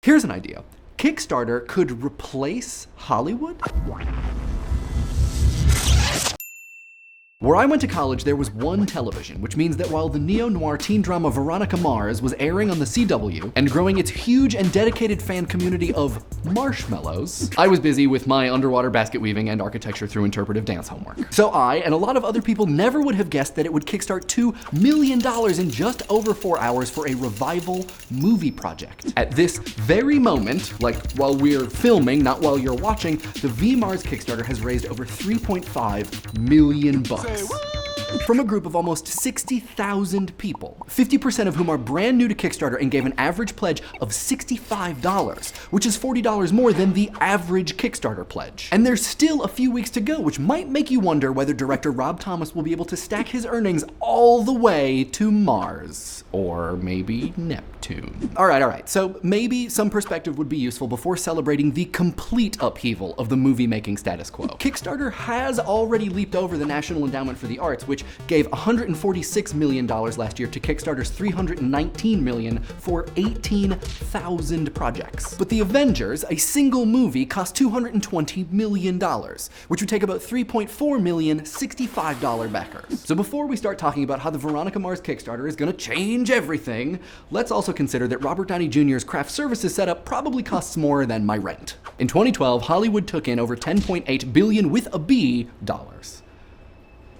Here's an idea. Kickstarter could replace Hollywood? Where I went to college, there was one television, which means that while the neo-noir teen drama Veronica Mars was airing on the CW and growing its huge and dedicated fan community of Marshmallows, I was busy with my underwater basket weaving and architecture through interpretive dance homework. So I, and a lot of other people, never would have guessed that it would kickstart $2 million in just over 4 hours for a revival movie project. At this very moment, like while we're filming, not while you're watching, the V-Mars Kickstarter has raised over $3.5 million from a group of almost 60,000 people, 50% of whom are brand new to Kickstarter and gave an average pledge of $65, which is $40 more than the average Kickstarter pledge. And there's still a few weeks to go, which might make you wonder whether director Rob Thomas will be able to stack his earnings all the way to Mars. Or maybe Neptune. All right, so maybe some perspective would be useful before celebrating the complete upheaval of the movie-making status quo. Kickstarter has already leaped over the National Endowment for the Arts, which gave $146 million last year to Kickstarter's $319 million for 18,000 projects. But the Avengers, a single movie, cost $220 million, which would take about 3.4 million $65 backers. So before we start talking about how the Veronica Mars Kickstarter is gonna change everything, let's also consider that Robert Downey Jr.'s craft services setup probably costs more than my rent. In 2012, Hollywood took in over $10.8 billion with a B dollars.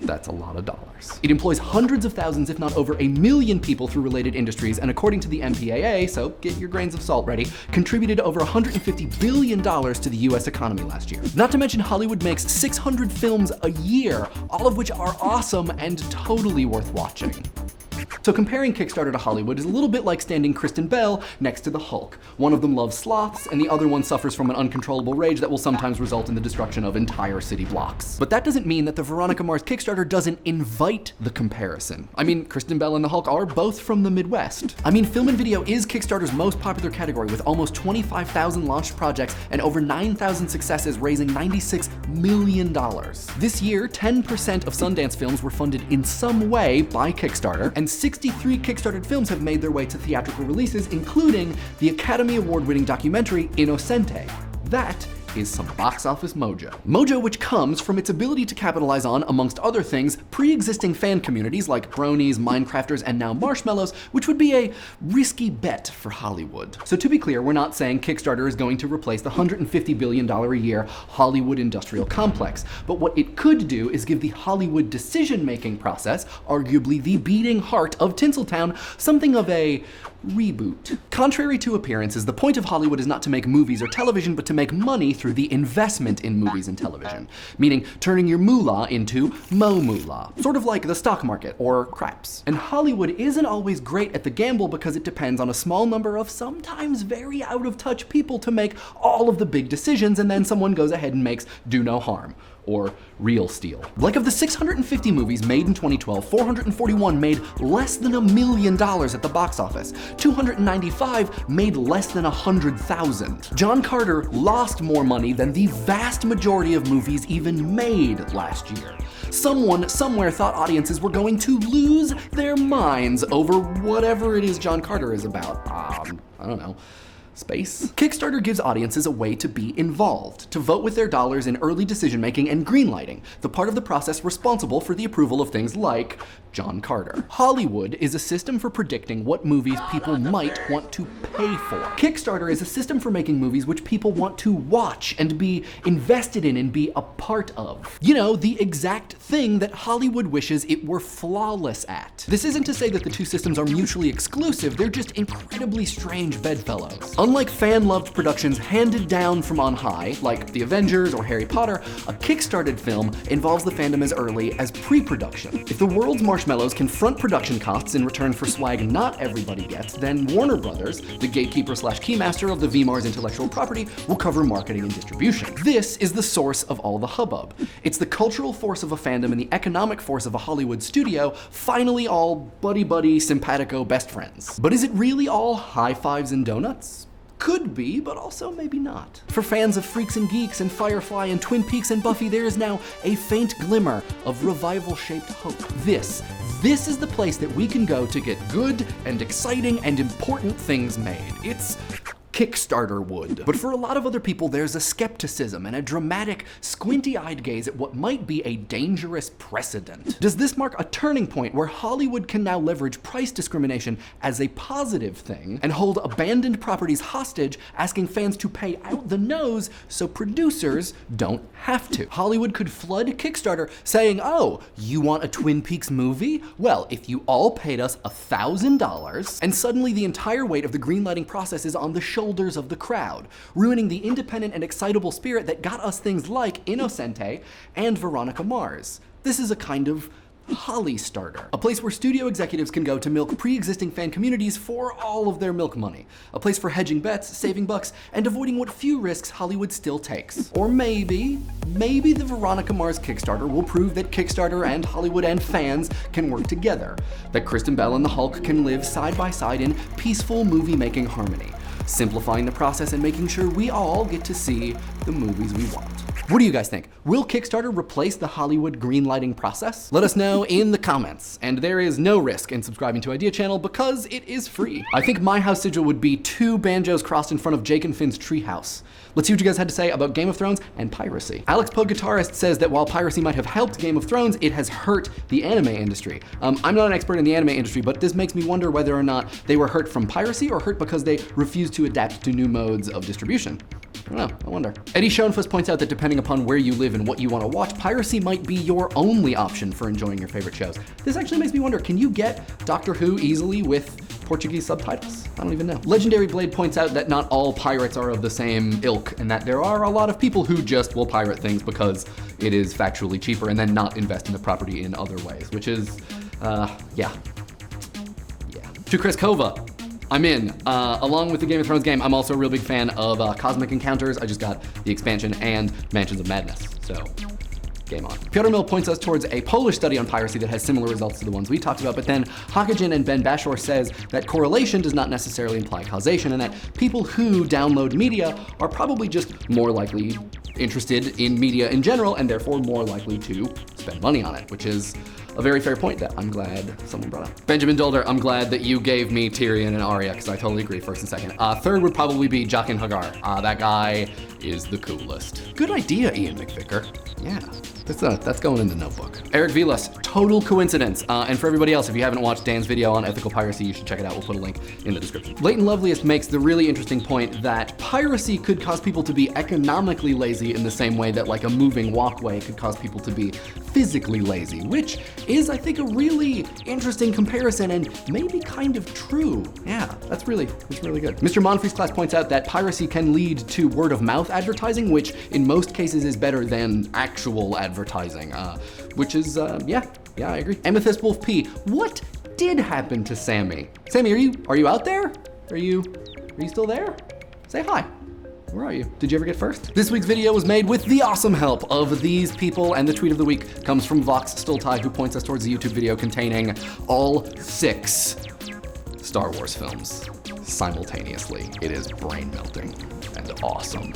That's a lot of dollars. It employs hundreds of thousands, if not over 1 million people through related industries, and according to the MPAA, so get your grains of salt ready, contributed over $150 billion to the US economy last year. Not to mention Hollywood makes 600 films a year, all of which are awesome and totally worth watching. So comparing Kickstarter to Hollywood is a little bit like standing Kristen Bell next to the Hulk. One of them loves sloths, and the other one suffers from an uncontrollable rage that will sometimes result in the destruction of entire city blocks. But that doesn't mean that the Veronica Mars Kickstarter doesn't invite the comparison. I mean, Kristen Bell and the Hulk are both from the Midwest. I mean, film and video is Kickstarter's most popular category, with almost 25,000 launched projects and over 9,000 successes, raising $96 million. This year, 10% of Sundance films were funded in some way by Kickstarter, and 63 Kickstarted films have made their way to theatrical releases, including the Academy Award-winning documentary Innocente. That is some box office mojo. Mojo which comes from its ability to capitalize on, amongst other things, pre-existing fan communities like Bronies, Minecrafters, and now Marshmallows, which would be a risky bet for Hollywood. So to be clear, we're not saying Kickstarter is going to replace the $150 billion a year Hollywood industrial complex, but what it could do is give the Hollywood decision-making process, arguably the beating heart of Tinseltown, something of a reboot. Contrary to appearances, the point of Hollywood is not to make movies or television, but to make money through the investment in movies and television, meaning turning your moolah into mo-moolah, sort of like the stock market or craps. And Hollywood isn't always great at the gamble because it depends on a small number of sometimes very out-of-touch people to make all of the big decisions, and then someone goes ahead and makes do no harm, or real steal. Like of the 650 movies made in 2012, 441 made less than $1 million at the box office. 295 made less than 100,000. John Carter lost more money than the vast majority of movies even made last year. Someone somewhere thought audiences were going to lose their minds over whatever it is John Carter is about. I don't know. Space? Kickstarter gives audiences a way to be involved, to vote with their dollars in early decision-making and greenlighting, the part of the process responsible for the approval of things like John Carter. Hollywood is a system for predicting what movies people might want to pay for. Kickstarter is a system for making movies which people want to watch and be invested in and be a part of. You know, the exact thing that Hollywood wishes it were flawless at. This isn't to say that the two systems are mutually exclusive, they're just incredibly strange bedfellows. Unlike fan-loved productions handed down from on high, like The Avengers or Harry Potter, a Kickstarted film involves the fandom as early as pre-production. If the world's Marshmallows can front production costs in return for swag not everybody gets, then Warner Brothers, the gatekeeper/keymaster of the V-Mars intellectual property, will cover marketing and distribution. This is the source of all the hubbub. It's the cultural force of a fandom and the economic force of a Hollywood studio, finally all buddy-buddy, simpatico best friends. But is it really all high fives and donuts? Could be, but also maybe not. For fans of Freaks and Geeks and Firefly and Twin Peaks and Buffy, there is now a faint glimmer of revival-shaped hope. This is the place that we can go to get good and exciting and important things made. It's Kickstarter would. But for a lot of other people, there's a skepticism and a dramatic, squinty-eyed gaze at what might be a dangerous precedent. Does this mark a turning point where Hollywood can now leverage price discrimination as a positive thing and hold abandoned properties hostage, asking fans to pay out the nose so producers don't have to? Hollywood could flood Kickstarter saying, oh, you want a Twin Peaks movie? Well, if you all paid us $1,000, and suddenly the entire weight of the greenlighting process is on the shoulders of the crowd, ruining the independent and excitable spirit that got us things like Innocente and Veronica Mars. This is a kind of Holly starter, a place where studio executives can go to milk pre-existing fan communities for all of their milk money, a place for hedging bets, saving bucks, and avoiding what few risks Hollywood still takes. Or maybe the Veronica Mars Kickstarter will prove that Kickstarter and Hollywood and fans can work together, that Kristen Bell and the Hulk can live side by side in peaceful movie-making harmony, simplifying the process and making sure we all get to see the movies we want. What do you guys think? Will Kickstarter replace the Hollywood greenlighting process? Let us know in the comments. And there is no risk in subscribing to Idea Channel because it is free. I think my house sigil would be 2 banjos crossed in front of Jake and Finn's treehouse. Let's see what you guys had to say about Game of Thrones and piracy. Alex Poe Guitarist says that while piracy might have helped Game of Thrones, it has hurt the anime industry. I'm not an expert in the anime industry, but this makes me wonder whether or not they were hurt from piracy or hurt because they refused to adapt to new modes of distribution. I don't know, I wonder. Eddie Schoenfuss points out that depending upon where you live and what you want to watch, piracy might be your only option for enjoying your favorite shows. This actually makes me wonder, can you get Doctor Who easily with Portuguese subtitles? I don't even know. Legendary Blade points out that not all pirates are of the same ilk and that there are a lot of people who just will pirate things because it is factually cheaper and then not invest in the property in other ways, which is, yeah. To Chris Kova, I'm in. Along with the Game of Thrones game, I'm also a real big fan of Cosmic Encounters. I just got the expansion and Mansions of Madness, so game on. Piotr Mill points us towards a Polish study on piracy that has similar results to the ones we talked about, but then Hakajin and Ben Bashor says that correlation does not necessarily imply causation and that people who download media are probably just more likely interested in media in general and therefore more likely to spend money on it, which is a very fair point that I'm glad someone brought up. Benjamin Dolder, I'm glad that you gave me Tyrion and Arya, because I totally agree, first and second. Third would probably be Jaqen Hagar. That guy is the coolest. Good idea, Ian McVicker. Yeah, that's going in the notebook. Eric Vilas, total coincidence. And for everybody else, if you haven't watched Dan's video on ethical piracy, you should check it out. We'll put a link in the description. Leighton Loveliest makes the really interesting point that piracy could cause people to be economically lazy in the same way that like a moving walkway could cause people to be physically lazy, which is, I think, a really interesting comparison and maybe kind of true. Yeah, it's really good. Mr. Monfree's class points out that piracy can lead to word of mouth advertising, which in most cases is better than actual advertising, which is, yeah, I agree. Amethyst Wolf P, what did happen to Sammy? Sammy, are you out there? Are you still there? Say hi. Where are you? Did you ever get first? This week's video was made with the awesome help of these people, and the tweet of the week comes from Vox Stultai, who points us towards a YouTube video containing all 6 Star Wars films simultaneously. It is brain melting and awesome.